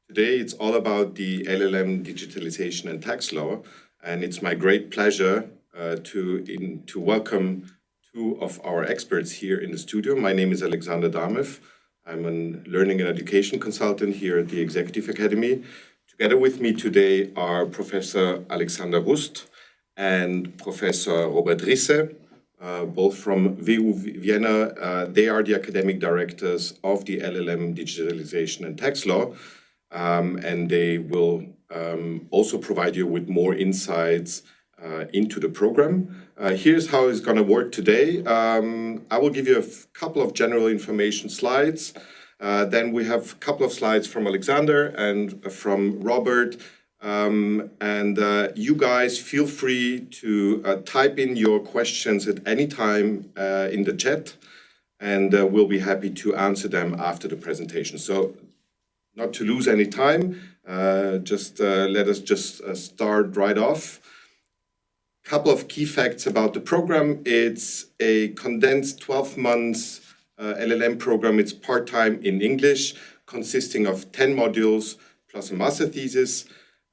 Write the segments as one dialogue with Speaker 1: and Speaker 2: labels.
Speaker 1: Today it's all about the LL.M. Digitalization and Tax Law, and it's my great pleasure to welcome two of our experts here in the studio. My name is Alexander Damev. I'm a learning and education consultant here at the Executive Academy. Together with me today are Professor Alexander Rust and Professor Robert Risse, both from WU Vienna. They are the academic directors of the LL.M. Digitalization and Tax Law, and they will also provide you with more insights into the program. Here's how it's going to work today. I will give you a couple of general information slides. Then we have a couple of slides from Alexander and from Robert. You guys feel free to type in your questions at any time in the chat, and we'll be happy to answer them after the presentation. So not to lose any time, let us start right off. Couple of key facts about the program. It's a condensed 12 months LL.M. program. It's part-time in English, consisting of 10 modules plus a master thesis.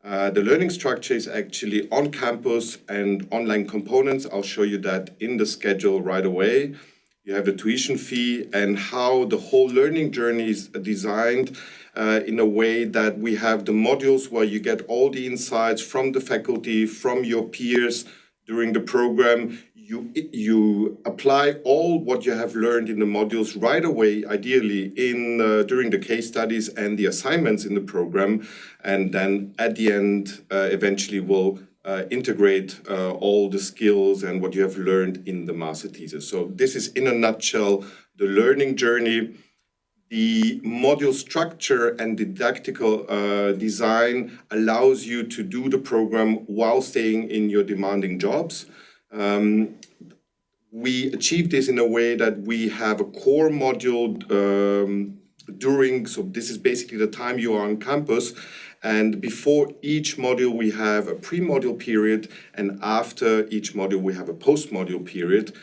Speaker 1: The learning structure is actually on campus and online components. I'll show you that in the schedule right away. You have the tuition fee and how the whole learning journey is designed in a way that we have the modules where you get all the insights from the faculty, from your peers during the program. You apply all what you have learned in the modules right away, ideally during the case studies and the assignments in the program, and then at the end, eventually will integrate all the skills and what you have learned in the master thesis. So this is, in a nutshell, the learning journey. The module structure and didactical design allows you to do the program while staying in your demanding jobs. We achieve this in a way that we have a core module so this is basically the time you are on campus, and before each module we have a pre-module period, and after each module we have a post-module period.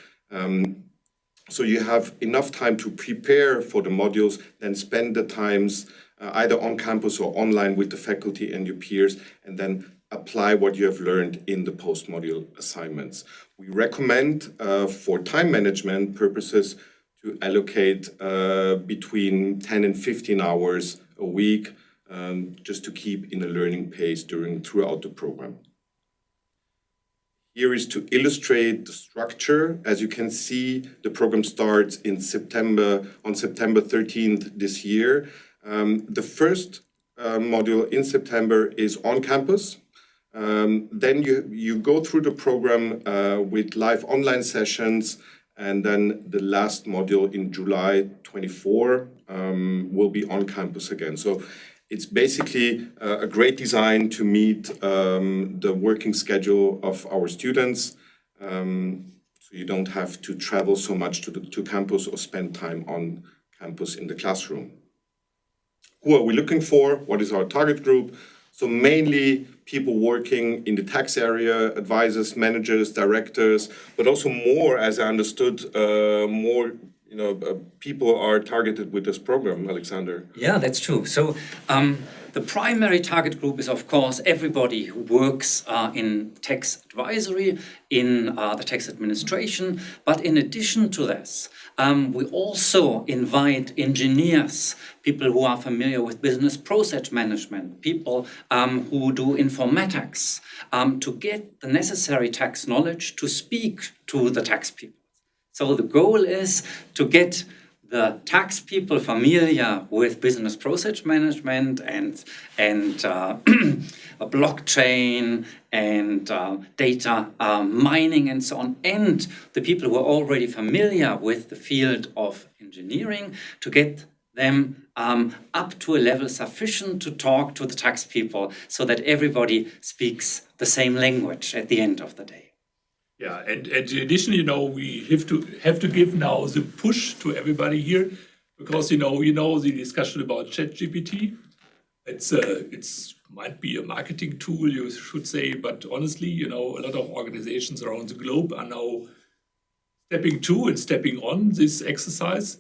Speaker 1: So you have enough time to prepare for the modules, then spend the times either on campus or online with the faculty and your peers, and then apply what you have learned in the post-module assignments. We recommend for time management purposes to allocate between 10 and 15 hours a week, just to keep in a learning pace throughout the program. Here is to illustrate the structure. As you can see, the program starts on September 13th this year. The first module in September is on campus. Then you go through the program with live online sessions, and then the last module in July 24 will be on campus again. So it's basically a great design to meet the working schedule of our students, so you don't have to travel so much to campus or spend time on campus in the classroom. Who are we looking for? What is our target group? So mainly people working in the tax area, advisors, managers, directors, but also more, as I understood, people are targeted with this program, Alexander.
Speaker 2: Yeah, that's true. So the primary target group is, of course, everybody who works in tax advisory, in the tax administration. But in addition to this, we also invite engineers, people who are familiar with business process management, people who do informatics, to get the necessary tax knowledge to speak to the tax people. So the goal is to get the tax people familiar with business process management and blockchain and data mining and so on, and the people who are already familiar with the field of engineering, to get them up to a level sufficient to talk to the tax people so that everybody speaks the same language at the end of the day.
Speaker 3: Yeah, and additionally, we have to give now the push to everybody here, because the discussion about ChatGPT. It's might be a marketing tool, you should say, but honestly, a lot of organizations around the globe are now stepping on this exercise,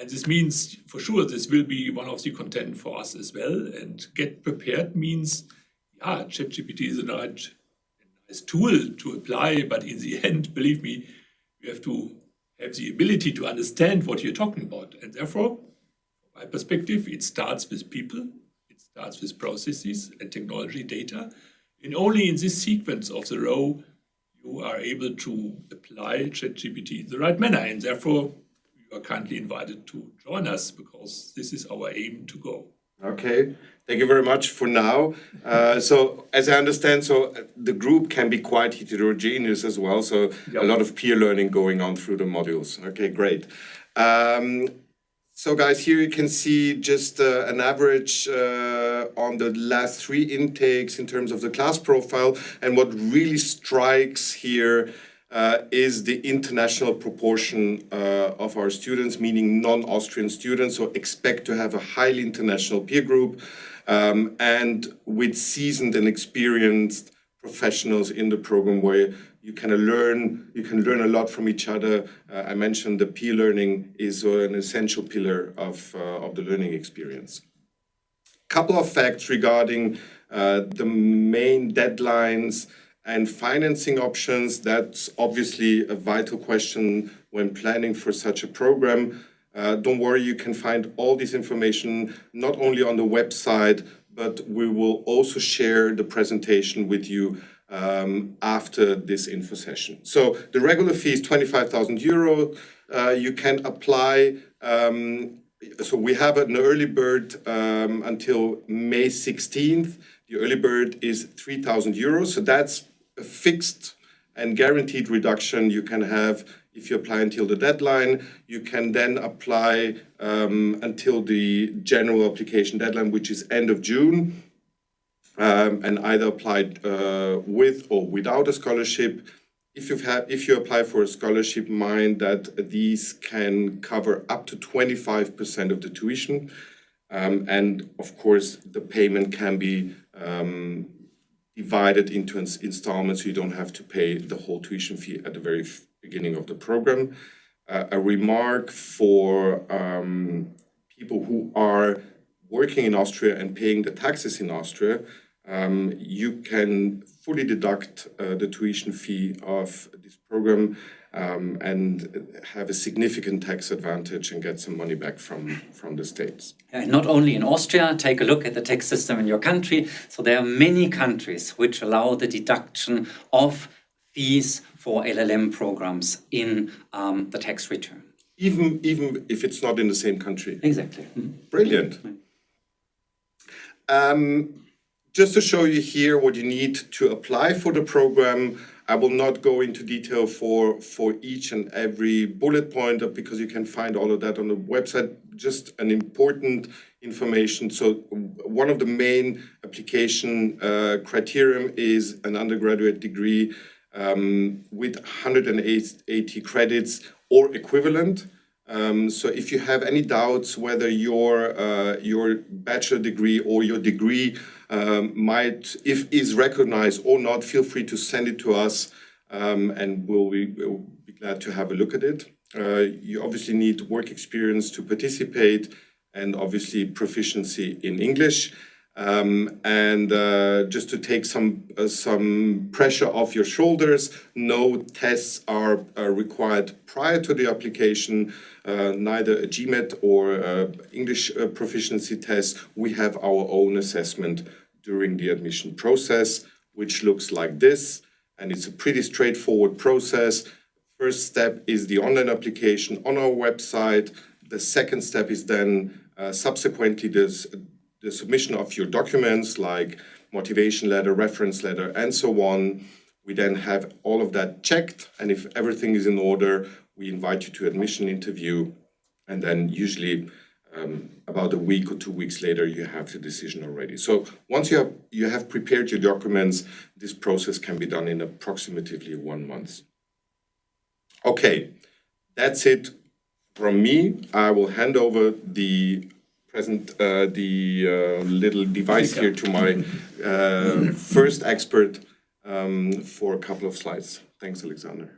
Speaker 3: And this means, for sure, this will be one of the content for us as well. And get prepared means, yeah, ChatGPT is a nice tool to apply, but in the end, believe me, you have to have the ability to understand what you're talking about. And therefore, from my perspective, it starts with people, it starts with processes and technology data. And only in this sequence of the row, you are able to apply ChatGPT in the right manner. And therefore, you are kindly invited to join us, because this is our aim to go.
Speaker 1: Okay, thank you very much for now. So as I understand, so the group can be quite heterogeneous as well. So
Speaker 3: Yep.
Speaker 1: a lot of peer learning going on through the modules. Okay, great. So guys, here you can see just an average on the last 3 intakes in terms of the class profile. And what really strikes here is the international proportion of our students, meaning non-Austrian students. So expect to have a highly international peer group and with seasoned and experienced professionals in the program, where you can learn a lot from each other. I mentioned the peer learning is an essential pillar of the learning experience. Couple of facts regarding the main deadlines and financing options. That's obviously a vital question when planning for such a program. Don't worry, you can find all this information not only on the website, but we will also share the presentation with you after this info session. So the regular fee is 25,000 euro. You can apply. So we have an early bird until May 16th. The early bird is 3,000 euros. So that's a fixed and guaranteed reduction you can have if you apply until the deadline. You can then apply until the general application deadline, which is end of June, and either apply with or without a scholarship. If you apply for a scholarship, mind that these can cover up to 25% of the tuition, and of course the payment can be divided into installments, so you don't have to pay the whole tuition fee at the very beginning of the program. A remark for people who are working in Austria and paying the taxes in Austria, you can fully deduct the tuition fee of this program and have a significant tax advantage and get some money back from the states.
Speaker 2: And not only in Austria, take a look at the tax system in your country. So there are many countries which allow the deduction of fees for LL.M programs in the tax return.
Speaker 1: Even if it's not in the same country.
Speaker 2: Exactly.
Speaker 1: Brilliant. Just to show you here what you need to apply for the program, I will not go into detail for each and every bullet point, because you can find all of that on the website. Just an important information. So one of the main application criterion is an undergraduate degree with 180 credits or equivalent. So if you have any doubts whether your bachelor degree or your degree is recognized or not, feel free to send it to us, and we'll be glad to have a look at it. You obviously need work experience to participate, and obviously proficiency in English. And just to take some pressure off your shoulders, no tests are required prior to the application, neither a GMAT or English proficiency test. We have our own assessment during the admission process, which looks like this, and it's a pretty straightforward process. First step is the online application on our website. The second step is then subsequently the submission of your documents like motivation letter, reference letter, and so on. We then have all of that checked, and if everything is in order, we invite you to admission interview, and then usually about a week or 2 weeks later, you have the decision already. So once you have prepared your documents, this process can be done in approximately 1 month. Okay, that's it from me. I will hand over the little device here to my first expert for a couple of slides. Thanks, Alexander.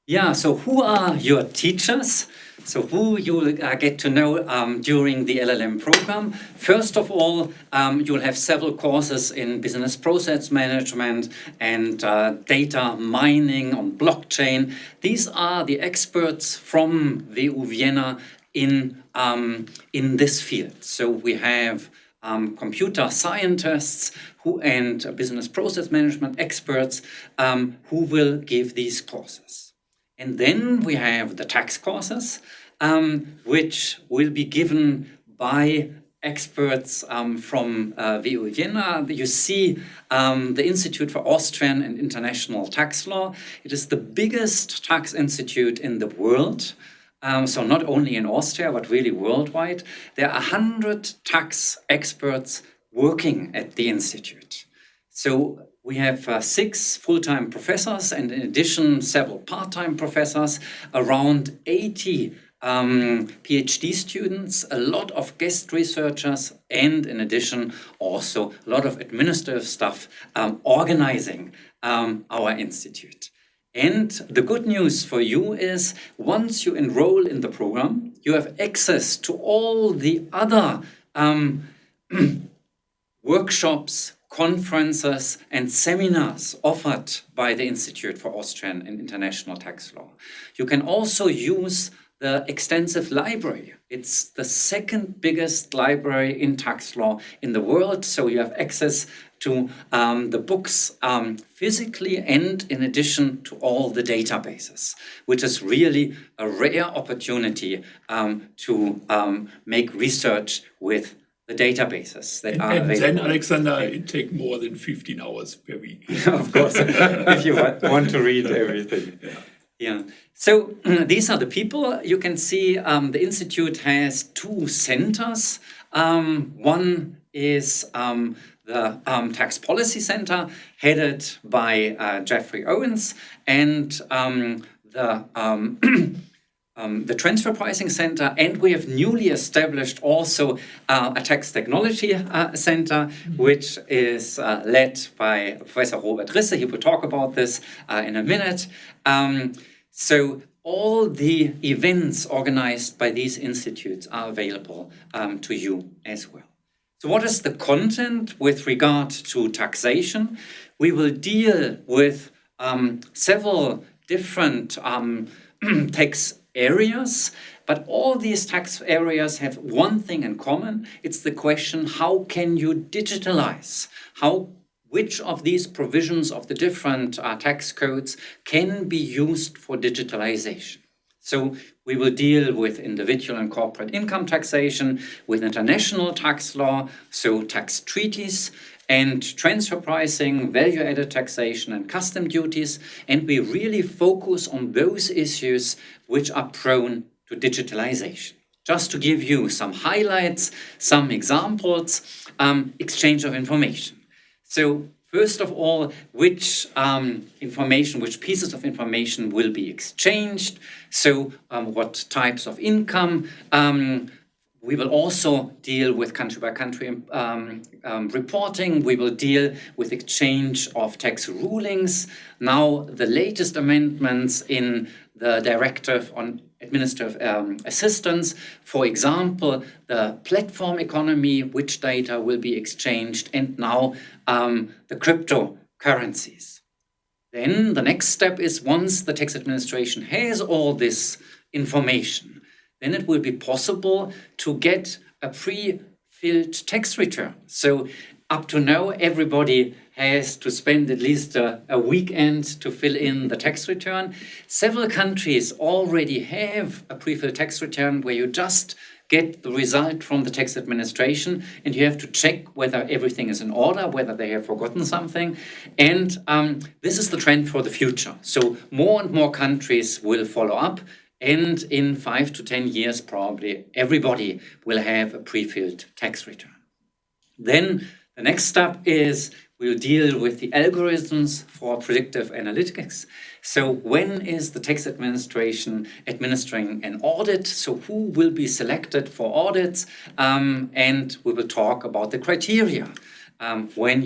Speaker 2: Yeah, so who are your teachers? So who you will get to know during the LLM program. First of all, you'll have several courses in business process management and data mining on blockchain. These are the experts from WU Vienna in this field. So we have computer scientists and business process management experts who will give these courses. And then we have the tax courses, which will be given by experts from WU Vienna. You see the Institute for Austrian and International Tax Law. It is the biggest tax institute in the world. So not only in Austria, but really worldwide. There are 100 tax experts working at the institute. So we have 6 full-time professors and in addition several part-time professors, around 80 PhD students, a lot of guest researchers, and in addition also a lot of administrative staff organizing our institute. And the good news for you is once you enroll in the program, you have access to all the other workshops, conferences and seminars offered by the Institute for Austrian and International Tax Law. You can also use the extensive library. It's the second biggest library in tax law in the world, so you have access to the books physically and in addition to all the databases, which is really a rare opportunity to make research with the databases that are available.
Speaker 3: And then, Alexander, it takes more than 15 hours per week.
Speaker 2: Of course, if you want to read everything. Yeah. So these are the people. You can see the Institute has 2 centers. One is the Tax Policy Center, headed by Jeffrey Owens, and the Transfer Pricing Center, and we have newly established also a Tax Technology Center, which is led by Professor Robert Risse. He will talk about this in a minute. So all the events organized by these institutes are available to you as well. So what is the content with regard to taxation? We will deal with several different tax areas, but all these tax areas have one thing in common. It's the question, how can you digitalize? Which of these provisions of the different tax codes can be used for digitalization? So we will deal with individual and corporate income taxation, with international tax law, so tax treaties, and transfer pricing, value-added taxation, and custom duties. And we really focus on those issues which are prone to digitalization. Just to give you some highlights, some examples, exchange of information. So first of all, which pieces of information will be exchanged? So what types of income? We will also deal with country-by-country reporting. We will deal with exchange of tax rulings. Now, the latest amendments in the Directive on Administrative Assistance, for example, the platform economy, which data will be exchanged, and now the cryptocurrencies. Then the next step is once the tax administration has all this information, then it will be possible to get a pre-filled tax return. So up to now, everybody has to spend at least a weekend to fill in the tax return. Several countries already have a pre-filled tax return where you just get the result from the tax administration and you have to check whether everything is in order, whether they have forgotten something. And this is the trend for the future. So more and more countries will follow up. And in 5 to 10 years, probably everybody will have a pre-filled tax return. Then the next step is we'll deal with the algorithms for predictive analytics. So when is the tax administration administering an audit? So who will be selected for audits? And we will talk about the criteria when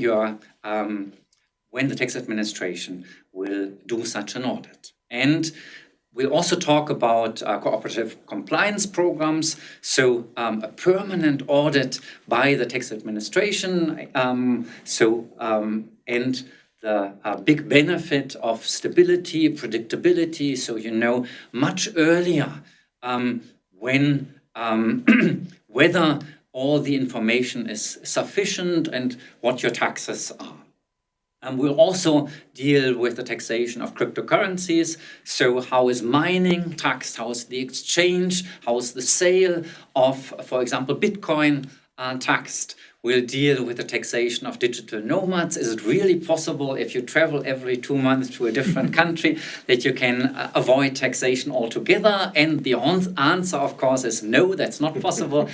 Speaker 2: the tax administration will do such an audit. And We'll also talk about cooperative compliance programs, so a permanent audit by the tax administration, and the big benefit of stability, predictability, so you know much earlier when whether all the information is sufficient and what your taxes are. And we'll also deal with the taxation of cryptocurrencies. So how is mining taxed? How is the exchange? How is the sale of, for example, Bitcoin taxed? We'll deal with the taxation of digital nomads. Is it really possible if you travel every 2 months to a different country that you can avoid taxation altogether? And the answer, of course, is no, that's not possible.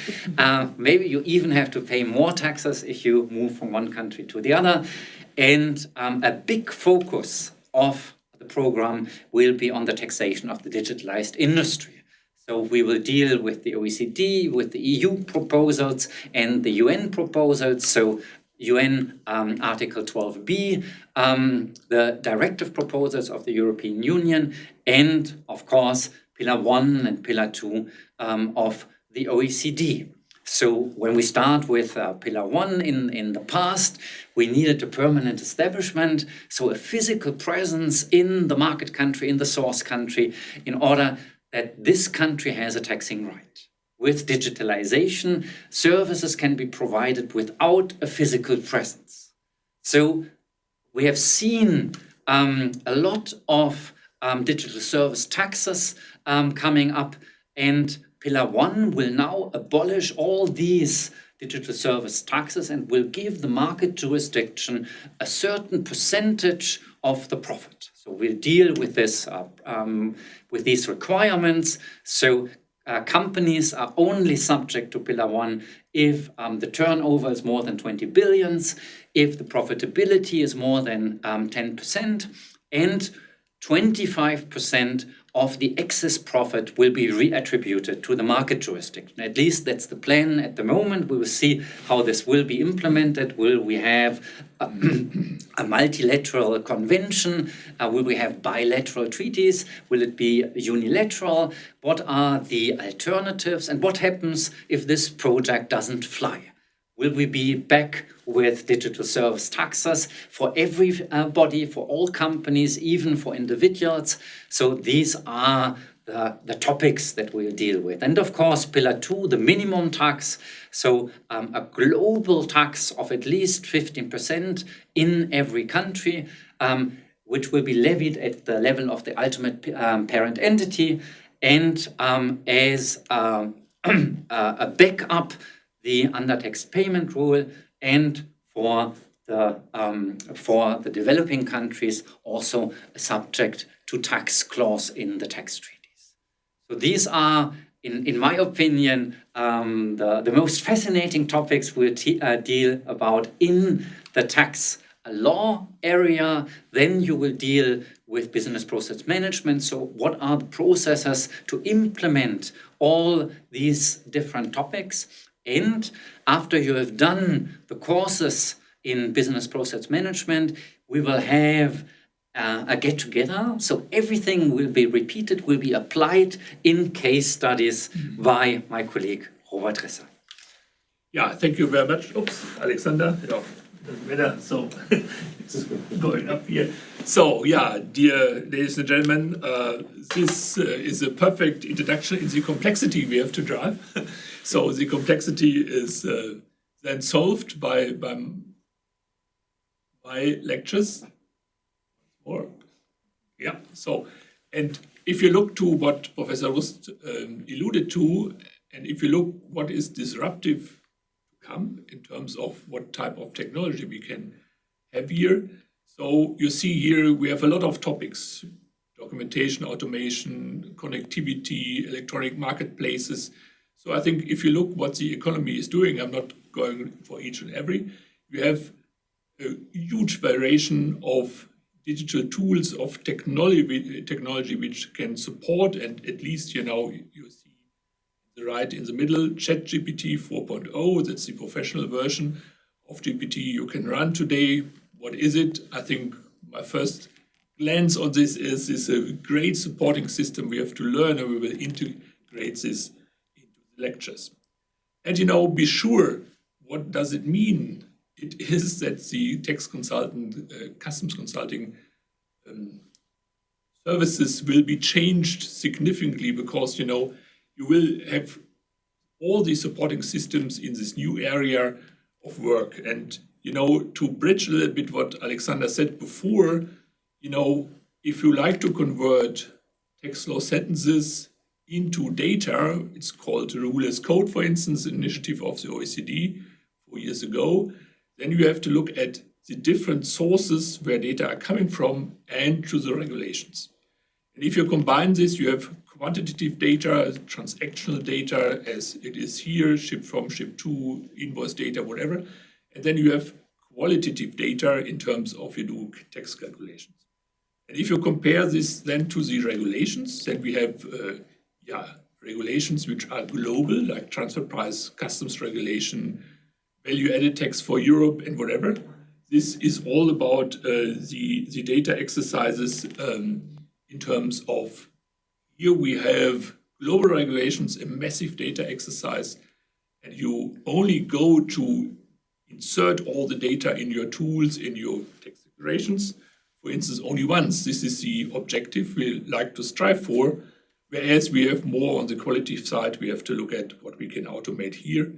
Speaker 2: Maybe you even have to pay more taxes if you move from one country to the other. And a big focus of the program will be on the taxation of the digitalized industry. So we will deal with the OECD, with the EU proposals and the UN proposals. So UN Article 12b, the directive proposals of the European Union, and of course, Pillar 1 and Pillar 2 of the OECD. So when we start with Pillar 1 in the past, we needed a permanent establishment, so a physical presence in the market country, in the source country, in order that this country has a taxing right. With digitalization, services can be provided without a physical presence. So we have seen a lot of digital service taxes coming up, and Pillar 1 will now abolish all these digital service taxes and will give the market jurisdiction a certain percentage of the profit. So we'll deal with this, with these requirements. So companies are only subject to Pillar 1 if the turnover is more than 20 billions, if the profitability is more than 10%, and 25% of the excess profit will be reattributed to the market jurisdiction. At least that's the plan at the moment. We will see how this will be implemented. Will we have a multilateral convention? Will we have bilateral treaties? Will it be unilateral? What are the alternatives? And what happens if this project doesn't fly? Will we be back with digital service taxes for everybody, for all companies, even for individuals? So these are the topics that we'll deal with. And of course, Pillar 2, the minimum tax, so a global tax of at least 15% in every country, which will be levied at the level of the ultimate parent entity, and as a backup, the undertax payment rule, and for the developing countries also subject to tax clause in the tax treaties. So these are, in my opinion, the most fascinating topics we'll deal about in the tax law area. Then you will deal with business process management. So what are the processes to implement all these different topics? And after you have done the courses in business process management, we will have a get-together. So everything will be repeated, will be applied in case studies by my colleague, Robert Risse.
Speaker 3: Yeah, thank you very much. Oops, Alexander. Yeah, doesn't matter. So it's going up here. So yeah, dear ladies and gentlemen, this is a perfect introduction in the complexity we have to drive. So the complexity is then solved by my lectures. Or yeah. So, and if you look to what Professor Rust alluded to, and if you look what is disruptive to come in terms of what type of technology we can have here. So you see here we have a lot of topics: documentation, automation, connectivity, electronic marketplaces. So I think if you look what the economy is doing, I'm not going for each and every, you have a huge variation of digital tools, of technology which can support, and at least, you know, you see the right in the middle, ChatGPT 4.0, that's the professional version of GPT you can run today. What is it? I think my first glance on this is a great supporting system we have to learn, and we will integrate this into the lectures. And be sure, what does it mean? It is that the tax consultant, customs consulting services will be changed significantly, because you will have all these supporting systems in this new area of work. And to bridge a little bit what Alexander said before, if you like to convert tax law sentences into data, it's called the Rule as Code, for instance, an initiative of the OECD 4 years ago, then you have to look at the different sources where data are coming from and to the regulations. And if you combine this, you have quantitative data, transactional data, as it is here, ship from, ship to, invoice data, whatever. And then you have qualitative data in terms of you do tax calculations. And if you compare this then to the regulations, then we have regulations which are global, like transfer price, customs regulation, value-added tax for Europe, and whatever. This is all about the data exercises in terms of, here we have global regulations, a massive data exercise, and you only go to insert all the data in your tools, in your tax declarations, for instance, only once. This is the objective we like to strive for, whereas we have more on the qualitative side, we have to look at what we can automate here.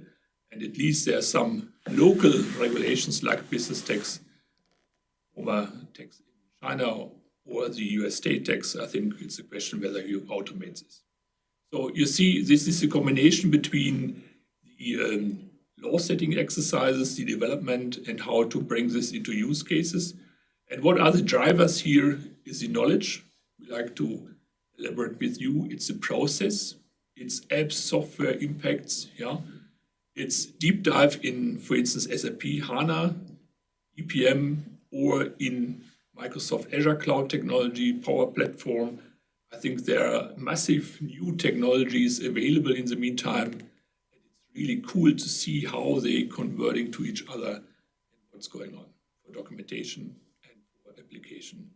Speaker 3: And at least there are some local regulations like business tax, over tax in China, or the US state tax. I think it's a question whether you automate this. So you see, this is a combination between the law setting exercises, the development, and how to bring this into use cases. And what are the drivers here is the knowledge. We like to elaborate with you. It's a process. It's apps, software impacts. It's deep dive in, for instance, SAP HANA, EPM, or in Microsoft Azure Cloud Technology, Power Platform. I think there are massive new technologies available in the meantime. And it's really cool to see how they're converting to each other and what's going on for documentation and for application,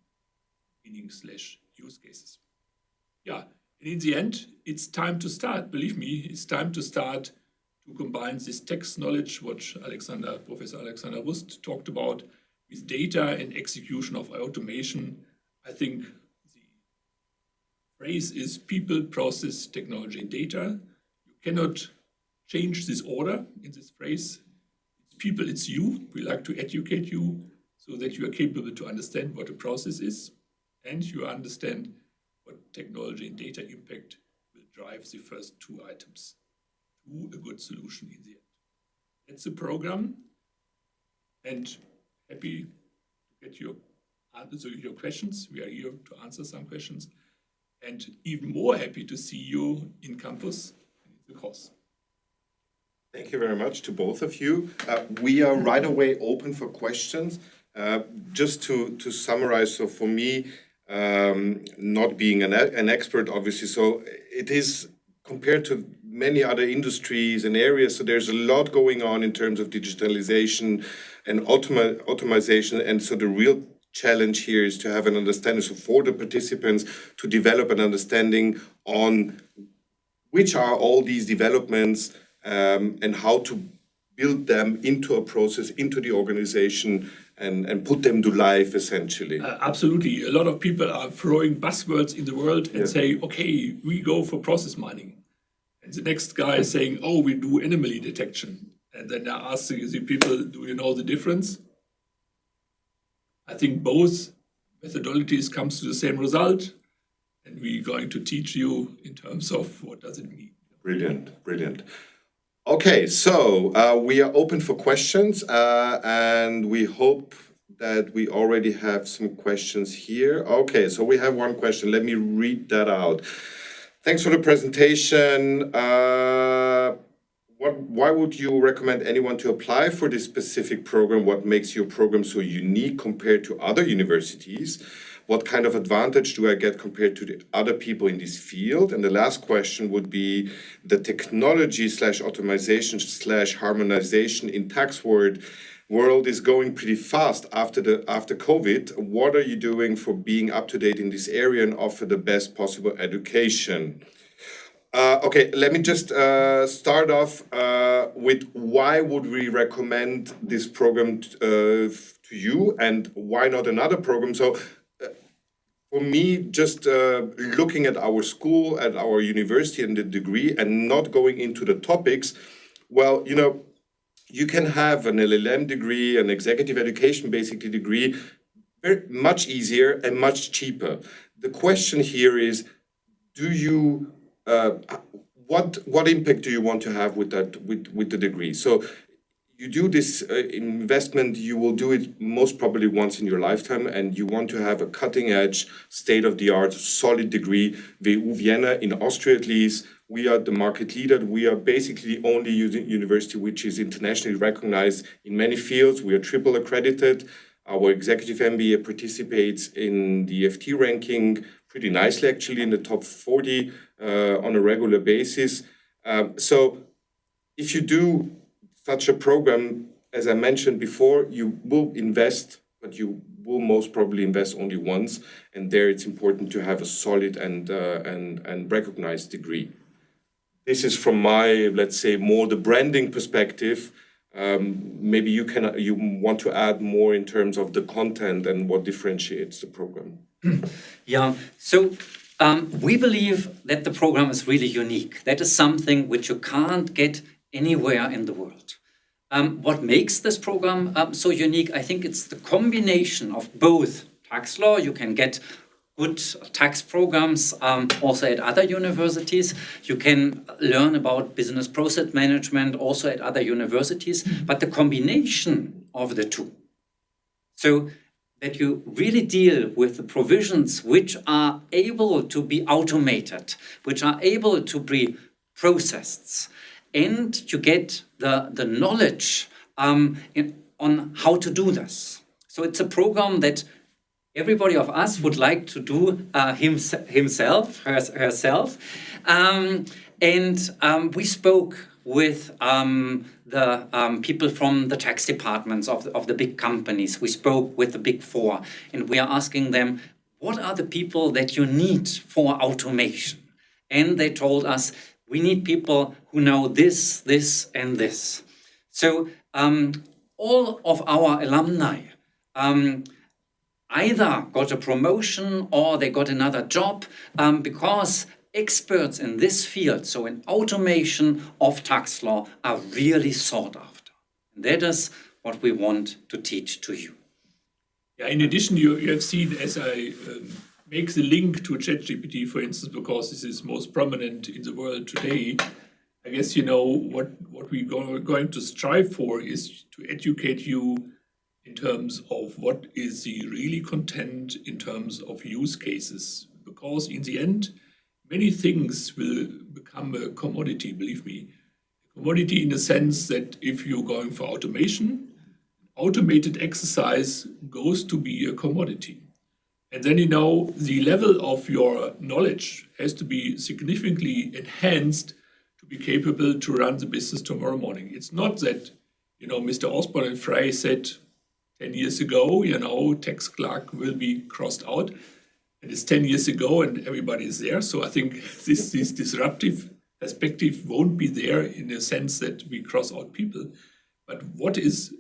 Speaker 3: meaning/use cases. And in the end, it's time to start. Believe me, it's time to start to combine this tax knowledge, which Professor Alexander Rust talked about, with data and execution of automation. I think the phrase is people, process, technology, data. You cannot change this order in this phrase. It's people, it's you. We like to educate you so that you are capable to understand what a process is, and you understand what technology and data impact will drive the first two items to a good solution in the end. That's the program, and happy to get your questions. We are here to answer some questions, and even more happy to see you in campus in the course.
Speaker 1: Thank you very much to both of you. We are right away open for questions. Just to summarize, so for me, not being an expert, obviously, so it is compared to many other industries and areas, so there's a lot going on in terms of digitalization and automation, and so the real challenge here is to have an understanding, so for the participants to develop an understanding on which are all these developments and how to build them into a process, into the organization, and put them to life, essentially.
Speaker 3: Absolutely. A lot of people are throwing buzzwords in the world and say, okay, we go for process mining. And the next guy is saying, oh, we do anomaly detection. And then I ask the people, do you know the difference? I think both methodologies comes to the same result. And we're going to teach you in terms of what does it mean.
Speaker 1: Brilliant, brilliant. Okay, so we are open for questions, and we hope that we already have some questions here. Okay, so we have one question. Let me read that out. Thanks for the presentation. Why would you recommend anyone to apply for this specific program? What makes your program so unique compared to other universities? What kind of advantage do I get compared to the other people in this field? And the last question would be the technology / automation / harmonization in tax world world is going pretty fast after COVID. What are you doing for being up to date in this area and offer the best possible education? Okay, let me just start off with why would we recommend this program to you, and why not another program? So for me, just looking at our school, at our university and the degree, and not going into the topics, well, you know, you can have an LL.M degree, an executive education basically degree, very much easier and much cheaper. The question here is, do you what impact do you want to have with that with the degree? So you do this investment, you will do it most probably once in your lifetime, and you want to have a cutting-edge, state-of-the-art, solid degree. WU Vienna, in Austria at least, we are the market leader. We are basically the only university which is internationally recognized in many fields. We are triple accredited. Our executive MBA participates in the FT ranking pretty nicely, actually, in the top 40 on a regular basis. So if you do such a program, as I mentioned before, you will invest, but you will most probably invest only once. And there it's important to have a solid and recognized degree. This is from my, let's say, more the branding perspective. Maybe you want to add more in terms of the content and what differentiates the program.
Speaker 2: Yeah, so we believe that the program is really unique. That is something which you can't get anywhere in the world. What makes this program so unique? I think it's the combination of both tax law. You can get good tax programs also at other universities. You can learn about business process management also at other universities, but the combination of the two. So that you really deal with the provisions which are able to be automated, which are able to be processed, and you get the knowledge on how to do this. So it's a program that everybody of us would like to do himself, herself. We spoke with the people from the tax departments of the big companies. We spoke with the big four, and we are asking them, what are the people that you need for automation? And they told us, we need people who know this, this, and this. So all of our alumni either got a promotion or they got another job because experts in this field, so in automation of tax law, are really sought after. And that is what we want to teach to you.
Speaker 3: Yeah, in addition, you have seen, as I make the link to ChatGPT, for instance, because this is most prominent in the world today, I guess, you know, what we're going to strive for is to educate you in terms of what is the really content in terms of use cases. Because in the end, many things will become a commodity, believe me. A commodity in the sense that if you're going for automation, automated exercise goes to be a commodity. And then, you know, the level of your knowledge has to be significantly enhanced to be capable to run the business tomorrow morning. It's not that, you know, Mr. Osborne and Frey said 10 years ago, you know, tax clerk will be crossed out. And it's 10 years ago and everybody is there. So I think this disruptive perspective won't be there in the sense that we cross out people. But what is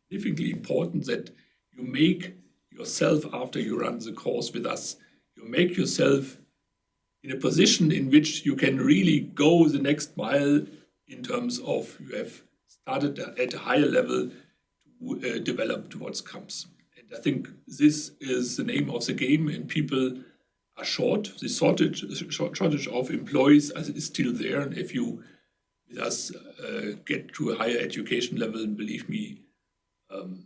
Speaker 3: significantly important that you make yourself, after you run the course with us, you make yourself in a position in which you can really go the next mile in terms of you have started at a higher level to develop towards comes. And I think this is the name of the game, and people are short. The shortage of employees is still there. And if you, with us, get to a higher education level, believe me, the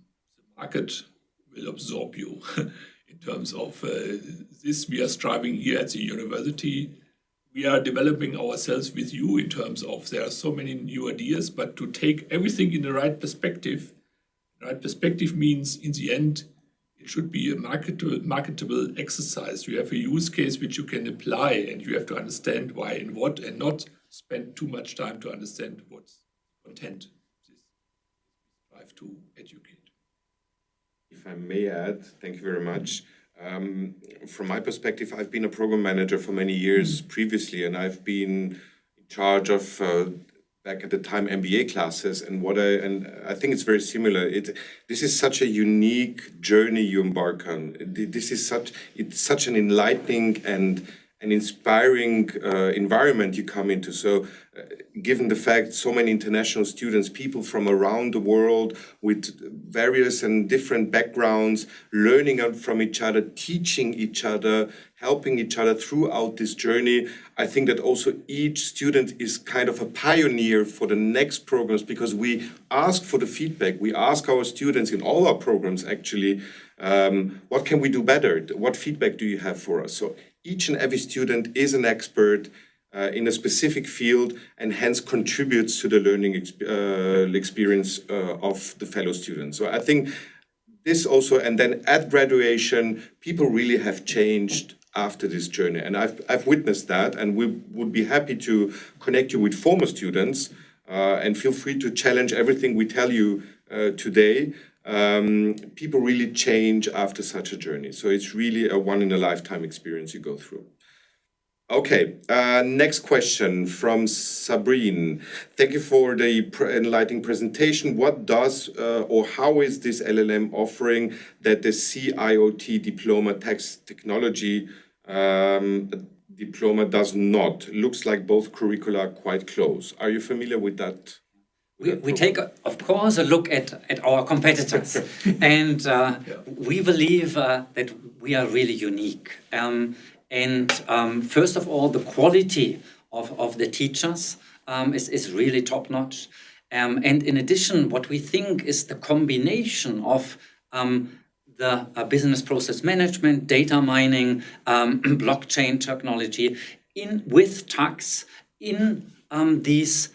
Speaker 3: market will absorb you in terms of this. We are striving here at the university. We are developing ourselves with you in terms of there are so many new ideas, but to take everything in the right perspective. The right perspective means in the end, it should be a marketable exercise. You have a use case which you can apply, and you have to understand why and what, and not spend too much time to understand what's content. have to educate.
Speaker 1: If I may add, thank you very much. From my perspective, I've been a program manager for many years previously, and I've been in charge of back at the time MBA classes. And I think it's very similar. This is such a unique journey you embark on. It's such an enlightening and an inspiring environment you come into. So given the fact so many international students, people from around the world with various and different backgrounds, learning from each other, teaching each other, helping each other throughout this journey, I think that also each student is kind of a pioneer for the next programs, because we ask for the feedback. We ask our students in all our programs, actually, what can we do better? What feedback do you have for us? So each and every student is an expert in a specific field, and hence contributes to the learning experience of the fellow students. So I think this also, and then at graduation, people really have changed after this journey. And I've witnessed that, and we would be happy to connect you with former students, and feel free to challenge everything we tell you today. People really change after such a journey. So it's really a one-in-a-lifetime experience you go through. Okay, next question from Sabrine. Thank you for the enlightening presentation. What does or how is this LL.M offering that the CIOT diploma tax technology diploma does not? Looks like both curricula are quite close. Are you familiar with that?
Speaker 2: We take, of course, a look at our competitors, and we believe that we are really unique. First of all, the quality of the teachers is really top-notch. And in addition, what we think is the combination of the business process management, data mining, blockchain technology with tax in these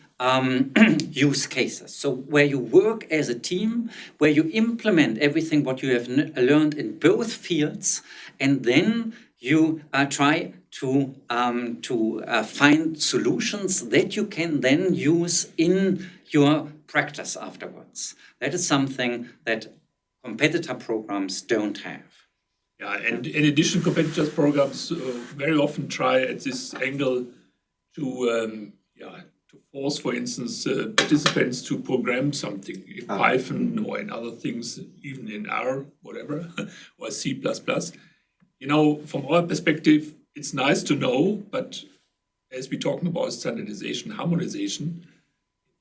Speaker 2: use cases. So where you work as a team, where you implement everything what you have learned in both fields, and then you try to find solutions that you can then use in your practice afterwards. That is something that competitor programs don't have.
Speaker 3: Yeah, and in addition, competitors programs very often try at this angle to force, for instance, participants to program something in Python or in other things, even in R, whatever, or C++. You know, from our perspective, it's nice to know, but as we're talking about standardization, harmonization,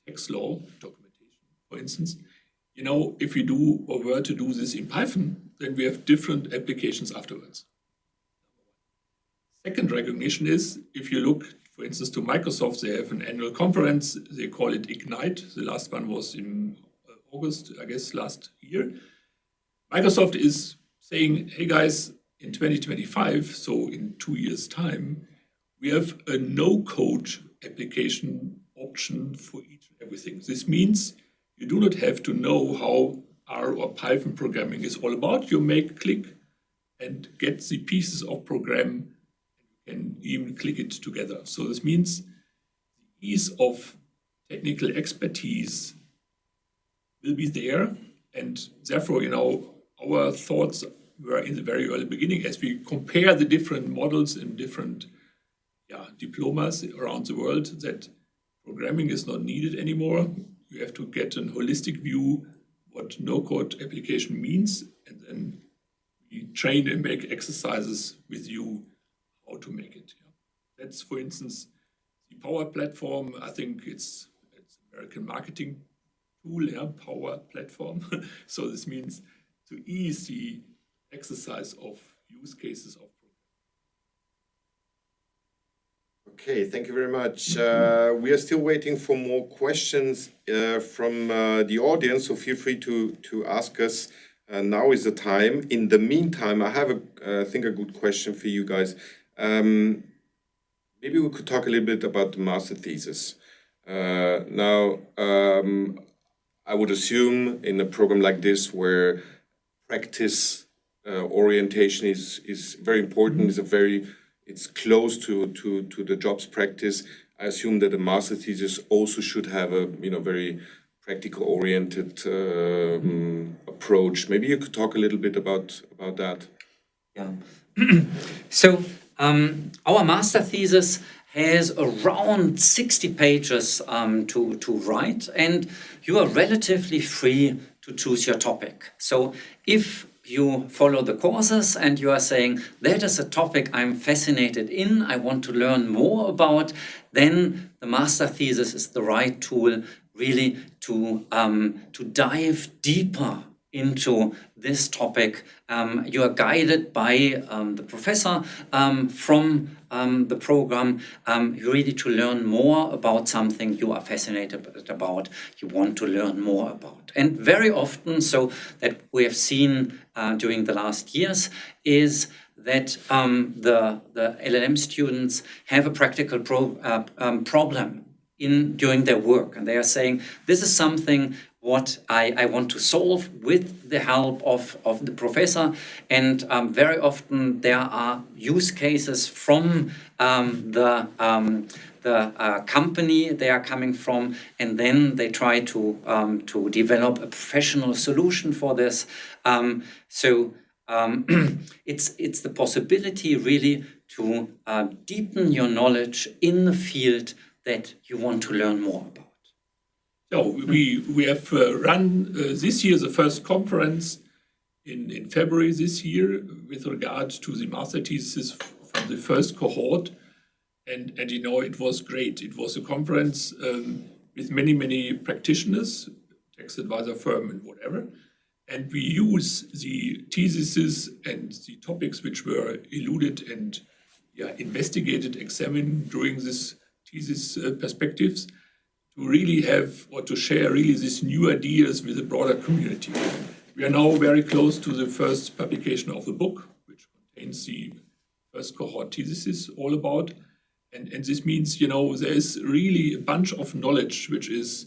Speaker 3: tax law, documentation, for instance, you know, if we do or were to do this in Python, then we have different applications afterwards. Second recognition is, if you look, for instance, to Microsoft, they have an annual conference, they call it Ignite. The last one was in August, I guess, last year. Microsoft is saying, hey guys, in 2025, so in 2 years' time, we have a no-code application option for each and everything. This means you do not have to know how R or Python programming is all about. You make a click and get the pieces of program and even click it together. So this means the ease of technical expertise will be there, and therefore, you know, our thoughts were in the very early beginning as we compare the different models and different diplomas around the world, that programming is not needed anymore. You have to get a holistic view what no-code application means, and then we train and make exercises with you how to make it. Yeah. That's, for instance, the Power Platform. I think it's American marketing tool, Power Platform. So this means to ease the exercise of use cases of
Speaker 1: Okay, thank you very much. We are still waiting for more questions from the audience, so feel free to ask us. Now is the time. In the meantime, I have, I think, a good question for you guys. Maybe we could talk a little bit about the master thesis. Now, I would assume in a program like this, where practice orientation is very important, it's close to the jobs practice. I assume that the master thesis also should have a very practical-oriented approach. Maybe you could talk a little bit about that.
Speaker 2: Yeah. So our master thesis has around 60 pages to write, and you are relatively free to choose your topic. So if you follow the courses and you are saying, that is a topic I'm fascinated in, I want to learn more about, then the master thesis is the right tool really to dive deeper into this topic. You are guided by the professor from the program, really to learn more about something you are fascinated about, you want to learn more about. And very often, so that we have seen during the last years, is that the LL.M students have a practical problem during their work, and they are saying, this is something what I want to solve with the help of the professor. And very often there are use cases from the company they are coming from, and then they try to develop a professional solution for this. It's the possibility really to deepen your knowledge in the field that you want to learn more about.
Speaker 3: So we have run this year the first conference in February this year with regard to the master thesis from the first cohort, and you know, it was great. It was a conference with many practitioners, tax advisor firm and whatever, and we use the theses and the topics which were eluded and investigated, examined during this thesis perspectives, to really have, or to share really these new ideas with a broader community. We are now very close to the first publication of the book, which contains the first cohort thesis all about. And this means, you know, there is really a bunch of knowledge which is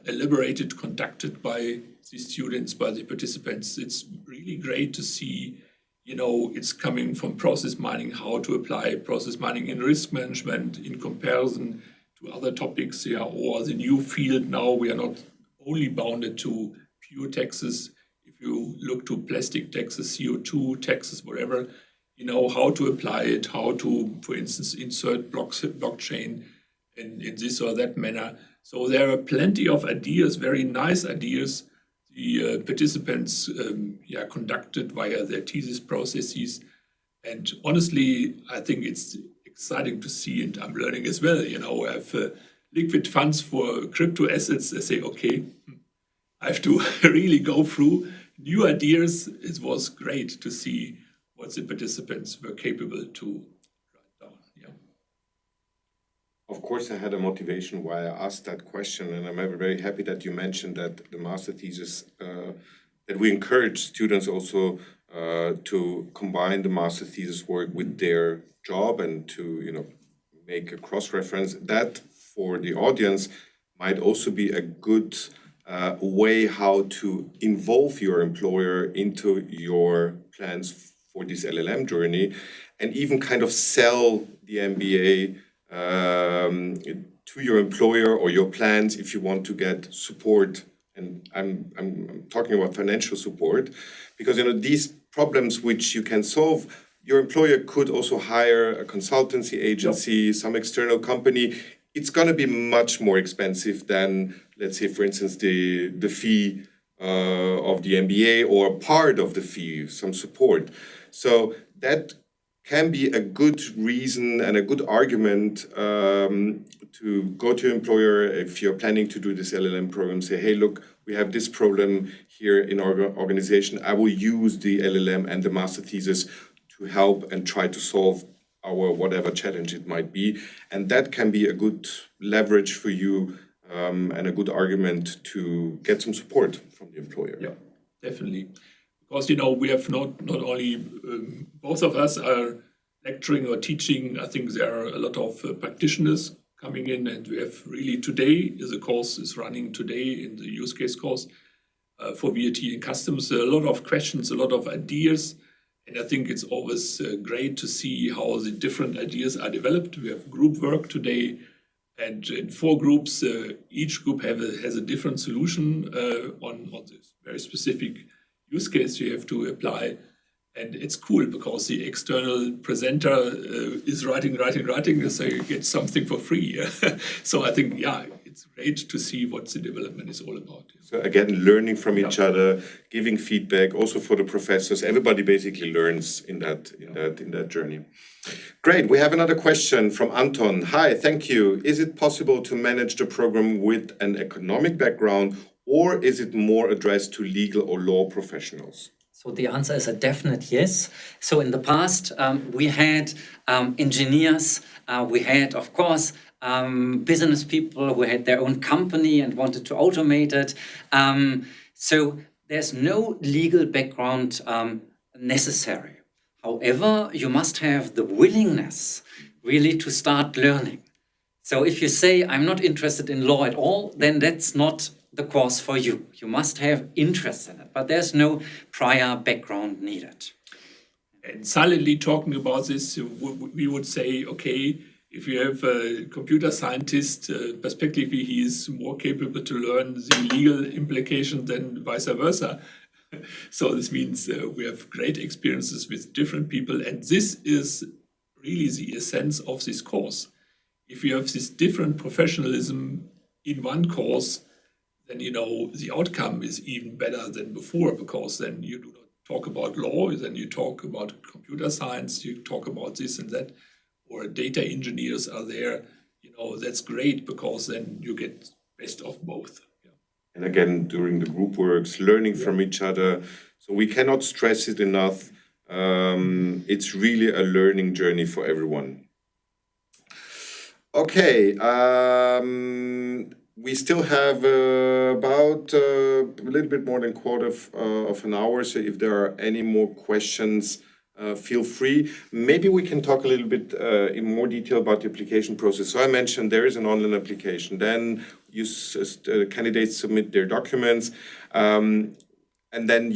Speaker 3: elaborated, conducted by the students, by the participants. It's really great to see, you know, it's coming from process mining, how to apply process mining in risk management in comparison to other topics, or the new field now. We are not only bounded to pure taxes. If you look to plastic taxes, CO2 taxes, whatever, you know, how to apply it, how to, for instance, insert blockchain in this or that manner. So there are plenty of ideas, very nice ideas, the participants conducted via their thesis processes. And honestly, I think it's exciting to see, and I'm learning as well. You know, I have liquid funds for crypto assets. I say, okay, I have to really go through new ideas. It was great to see what the participants were capable to write down. Yeah.
Speaker 1: Of course, I had a motivation why I asked that question, and I'm very happy that you mentioned that the master thesis, that we encourage students also to combine the master thesis work with their job and to, you know, make a cross-reference. That for the audience might also be a good way how to involve your employer into your plans for this LL.M journey, and even kind of sell the MBA to your employer or your plans if you want to get support. And I'm talking about financial support, because, you know, these problems which you can solve, your employer could also hire a consultancy agency, some external company. It's going to be much more expensive than, let's say, for instance, the fee of the MBA, or part of the fee, some support. So that can be a good reason and a good argument to go to your employer if you're planning to do this LL.M program. Say, hey, look, we have this problem here in our organization. I will use the LL.M and the master thesis to help and try to solve our whatever challenge it might be. And that can be a good leverage for you and a good argument to get some support from the employer.
Speaker 3: Yeah, definitely. Because, you know, we have not only, both of us are lecturing or teaching. I think there are a lot of practitioners coming in, and we have really today, the course is running today in the use case course for VAT and customs, a lot of questions, a lot of ideas. And I think it's always great to see how the different ideas are developed. We have group work today, And in 4 groups, each group has a different solution on this very specific use case you have to apply. And it's cool because the external presenter is writing, so you get something for free. So I think, yeah, it's great to see what the development is all about.
Speaker 1: So again, learning from each other, giving feedback, also for the professors. Everybody basically learns in that journey. Great. We have another question from Anton. Hi, thank you. Is it possible to manage the program with an economic background, or is it more addressed to legal or law professionals?
Speaker 2: So the answer is a definite yes. So in the past, we had engineers, we had, of course, business people who had their own company and wanted to automate it. So there's no legal background necessary. However, you must have the willingness really to start learning. So if you say, I'm not interested in law at all, then that's not the course for you. You must have interest in it, but there's no prior background needed.
Speaker 3: And silently talking about this, we would say, okay, if you have a computer scientist perspective, he is more capable to learn the legal implications than vice versa. So this means we have great experiences with different people, and this is really the essence of this course. If you have this different professionalism in one course, then you know the outcome is even better than before, because then you do not talk about law, then you talk about computer science, you talk about this and that, or data engineers are there. You know, that's great, because then you get best of both. Yeah.
Speaker 1: And again, during the group works, learning from each other. So we cannot stress it enough. It's really a learning journey for everyone. Okay. We still have about a little bit more than a quarter of an hour. So if there are any more questions, feel free. Maybe we can talk a little bit in more detail about the application process. So I mentioned there is an online application. Then candidates submit their documents. And then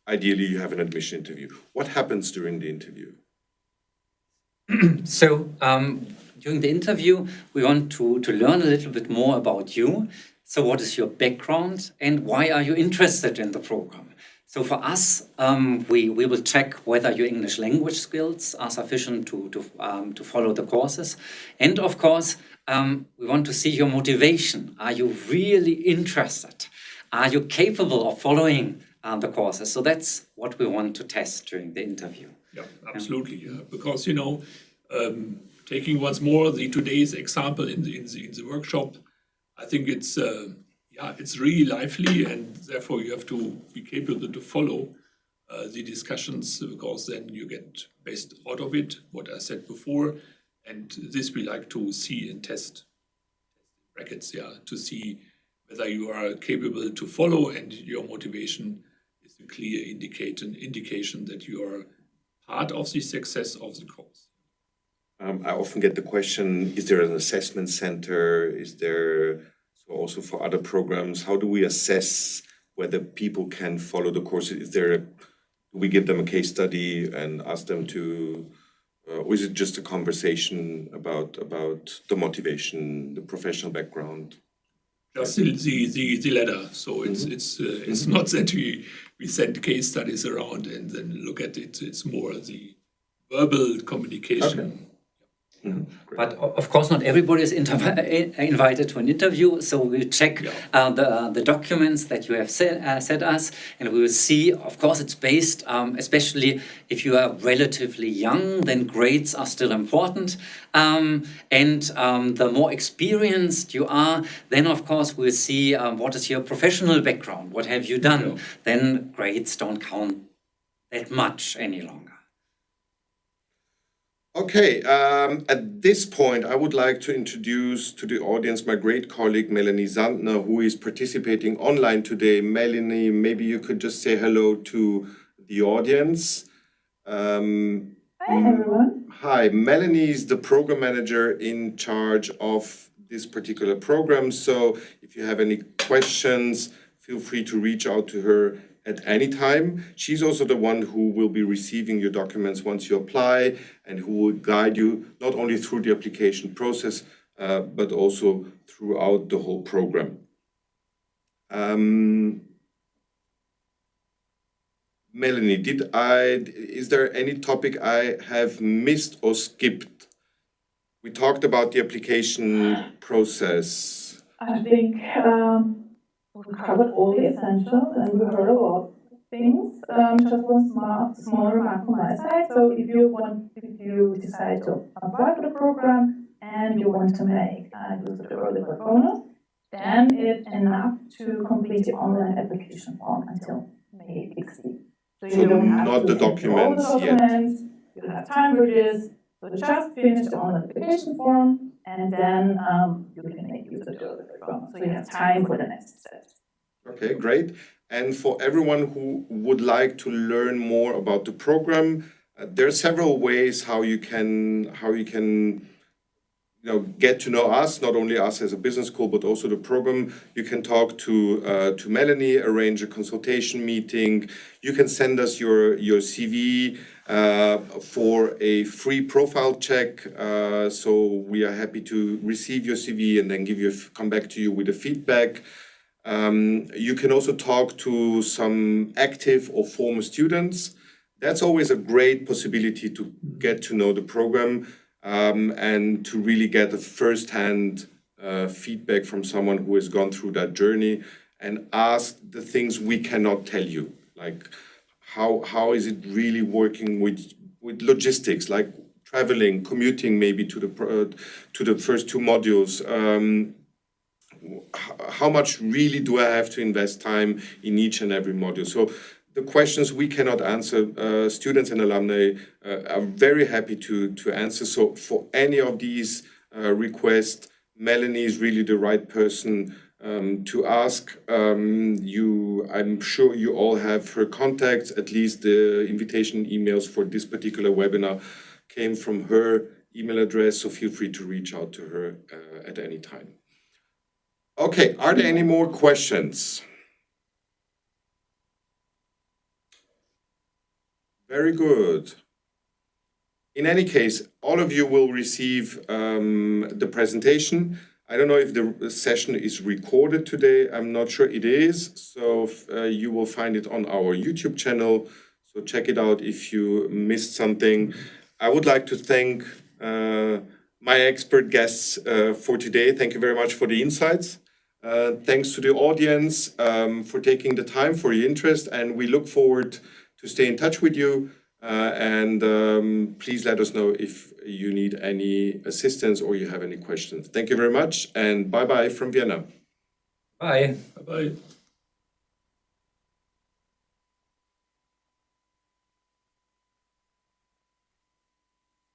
Speaker 1: ideally, you have an admission interview. What happens during the interview?
Speaker 2: So during the interview, we want to learn a little bit more about you. So what is your background and why are you interested in the program? So for us, we will check whether your English language skills are sufficient to follow the courses. And of course, we want to see your motivation. Are you really interested? Are you capable of following the courses? So that's what we want to test during the interview.
Speaker 3: Yeah, absolutely. Yeah. Because, you know, taking once more today's example in the workshop, I think it's really lively, and therefore you have to be capable to follow the discussions, because then you get best out of it, what I said before, and this we like to see and test brackets, to see whether you are capable to follow, and your motivation is a clear indication that you are part of the success of the course.
Speaker 1: I often get the question, is there an assessment center? Is there, so also for other programs, how do we assess whether people can follow the course? Do we give them a case study and ask them to, or is it just a conversation about the motivation, the professional background?
Speaker 3: Just the latter. So it's not that we send case studies around and then look at it. It's more the verbal communication.
Speaker 1: Okay.
Speaker 2: But of course, not everybody is invited to an interview. So we'll check the documents that you have sent us, and we will see. Of course, it's based, especially if you are relatively young, then grades are still important. And the more experienced you are, then of course we'll see what is your professional background, what have you done. Yeah. Then grades don't count that much any longer.
Speaker 1: Okay, at this point, I would like to introduce to the audience my great colleague, Melanie Sandner, who is participating online today. Melanie, maybe you could just say hello to the audience.
Speaker 4: Hi, everyone.
Speaker 1: Hi, Melanie is the program manager in charge of this particular program. So if you have any questions, feel free to reach out to her at any time. She's also the one who will be receiving your documents once you apply, and who will guide you not only through the application process, but also throughout the whole program. Melanie, is there any topic I have missed or skipped? We talked about the application process.
Speaker 4: I think we covered all the essentials and we heard a lot of things. Just one small remark from my side. So if you decide to apply for the program and you want to make use of the early bird bonus, then it's enough to complete the online application form until May 16. So you don't have
Speaker 1: not
Speaker 4: to
Speaker 1: the
Speaker 4: finish all the
Speaker 1: documents yet.
Speaker 4: documents. You have time for this. So just finish the online application form, and then you can make use of the early bird bonus. So you have time for the next step.
Speaker 1: Okay, great. And for everyone who would like to learn more about the program, there are several ways how you can get to know us, not only us as a business school, but also the program. You can talk to Melanie, arrange a consultation meeting. You can send us your CV for a free profile check. So we are happy to receive your CV and then come back to you with the feedback. You can also talk to some active or former students. That's always a great possibility to get to know the program. And to really get a first-hand feedback from someone who has gone through that journey and ask the things we cannot tell you, like how is it really working with logistics, like traveling, commuting maybe to the first two modules. How much really do I have to invest time in each and every module? So the questions we cannot answer, students and alumni are very happy to answer. So for any of these requests, Melanie is really the right person to ask. I'm sure you all have her contacts. At least the invitation emails for this particular webinar came from her email address, so feel free to reach out to her at any time. Okay, are there any more questions? Very good. In any case, all of you will receive the presentation. I don't know if the session is recorded today. I'm not sure it is. So you will find it on our YouTube channel. So check it out if you missed something. I would like to thank my expert guests for today. Thank you very much for the insights. Thanks to the audience for taking the time, for your interest, and we look forward to stay in touch with you. Please let us know if you need any assistance or you have any questions. Thank you very much, and bye-bye from Vienna.
Speaker 2: Bye.
Speaker 3: Bye-bye.